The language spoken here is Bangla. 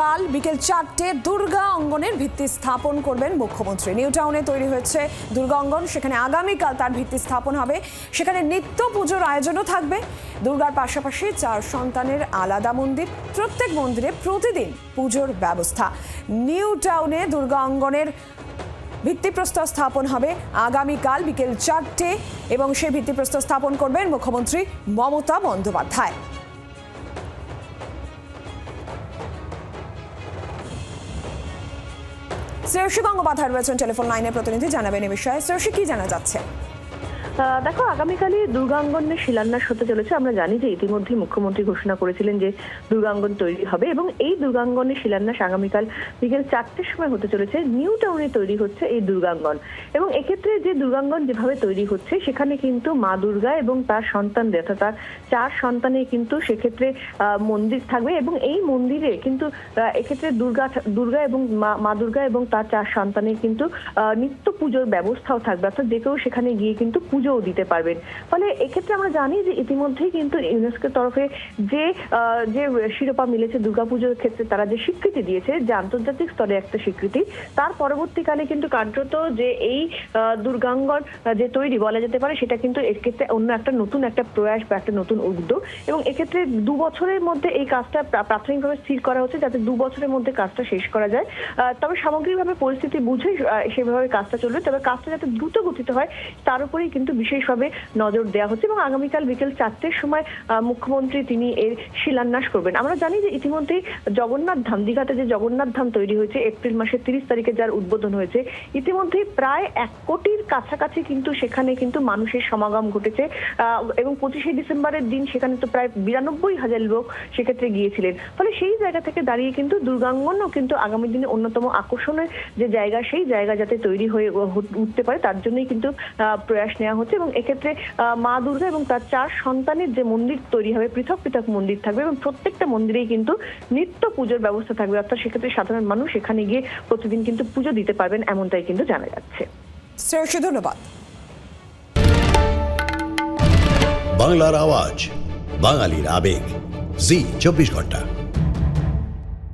আগামীকাল বিকেল 4টে দুর্গা অঙ্গনের ভিত্তি স্থাপন করবেন মুখ্যমন্ত্রী। নিউ টাউনে তৈরি হয়েছে দুর্গা অঙ্গন, সেখানে আগামীকাল তার ভিত্তি স্থাপন হবে। সেখানে নিত্য পুজোর আয়োজনও থাকবে। দুর্গার পাশাপাশি 4 সন্তানের আলাদা মন্দির, প্রত্যেক মন্দিরে প্রতিদিন পুজোর ব্যবস্থা। নিউ টাউনে দুর্গা অঙ্গনের ভিত্তিপ্রস্তর স্থাপন হবে আগামীকাল বিকেল 4টে এবং সেই ভিত্তিপ্রস্তর স্থাপন করবেন মুখ্যমন্ত্রী মমতা বন্দ্যোপাধ্যায়। শ্রেয়সী গঙ্গোপাধ্যায় রয়েছেন টেলিফোন লাইনে, প্রতিনিধি জানাবেন এ বিষয়ে। শ্রেয়সী, কি জানা যাচ্ছে? দেখো, আগামীকালই দুর্গাঙ্গনের শিলান্যাস হতে চলেছে। আমরা জানি যে ইতিমধ্যে মুখ্যমন্ত্রী ঘোষণা করেছিলেন যে দুর্গাঙ্গন তৈরি হবে এবং এই দুর্গাঙ্গনের শিলান্যাস আগামীকাল বিকেল 4টের সময় হতে চলেছে। নিউ টাউনে তৈরি হচ্ছে এই দুর্গাঙ্গন এবং এক্ষেত্রে যে দুর্গাঙ্গন যেভাবে তৈরি হচ্ছে সেখানে কিন্তু মা দুর্গা এবং তার সন্তানদের অর্থাৎ তার 4 সন্তানের কিন্তু সেক্ষেত্রে মন্দির থাকবে এবং এই মন্দিরে কিন্তু এক্ষেত্রে দুর্গা এবং মা দুর্গা এবং তার 4 সন্তানের কিন্তু নিত্য পুজোর ব্যবস্থাও থাকবে, অর্থাৎ যে কেউ সেখানে গিয়ে কিন্তু পুজোও দিতে পারবেন। ফলে এক্ষেত্রে আমরা জানি যে ইতিমধ্যেই কিন্তু ইউনেস্কোর তরফে যে শিরোপা মিলেছে দুর্গাপুজোর ক্ষেত্রে, তারা যে স্বীকৃতি দিয়েছে, যে আন্তর্জাতিক স্তরে একটা স্বীকৃতি, তার পরবর্তীকালে কিন্তু কার্যত যে এই দুর্গাঙ্গন যে তৈরি বলা যেতে পারে সেটা কিন্তু এক্ষেত্রে অন্য একটা নতুন একটা প্রয়াস বা একটা নতুন উদ্যোগ এবং এক্ষেত্রে 2 বছরের মধ্যে এই কাজটা প্রাথমিকভাবে স্থির করা হচ্ছে যাতে 2 বছরের মধ্যে কাজটা শেষ করা যায়। তবে সামগ্রিকভাবে পরিস্থিতি বুঝে সেভাবে কাজটা চলবে, তবে কাজটা যাতে দ্রুত গতিত হয় তার উপরেই কিন্তু বিশেষভাবে নজর দেওয়া হচ্ছে এবং আগামীকাল বিকেল 4টের সময় মুখ্যমন্ত্রী তিনি এর শিলান্যাস করবেন। আমরা জানি যে ইতিমধ্যেই জগন্নাথ ধাম, দীঘাতে যে জগন্নাথ ধাম তৈরি হয়েছে এপ্রিল মাসের 30 তারিখে যার উদ্বোধন হয়েছে, ইতিমধ্যেই প্রায় 1 কোটির কাছাকাছি কিন্তু সেখানে কিন্তু মানুষের সমাগম ঘটেছে এবং 25শে ডিসেম্বরের দিন সেখানে তো প্রায় 92,000 লোক সেক্ষেত্রে গিয়েছিলেন। ফলে সেই জায়গা থেকে দাঁড়িয়ে কিন্তু দুর্গাঙ্গনও কিন্তু আগামী দিনে অন্যতম আকর্ষণের যে জায়গা, সেই জায়গা যাতে তৈরি হয়ে উঠতে পারে তার জন্যই কিন্তু প্রয়াস নেওয়া হচ্ছে এবং এক্ষেত্রে মা দুর্গা এবং তার 4 সন্তানের যে মন্দির তৈরি হবে, পৃথক পৃথক মন্দির থাকবে এবং প্রত্যেকটা মন্দিরেই কিন্তু নিত্য পুজোর ব্যবস্থা থাকবে, অর্থাৎ সেক্ষেত্রে সাধারণ মানুষ সেখানে গিয়ে প্রতিদিন কিন্তু পুজো দিতে পারবেন, এমনটাই কিন্তু জানা যাচ্ছে। শ্রেয়সী, ধন্যবাদ। বাংলার আওয়াজ, বাঙালির আবেগ, জি 24 ঘন্টা।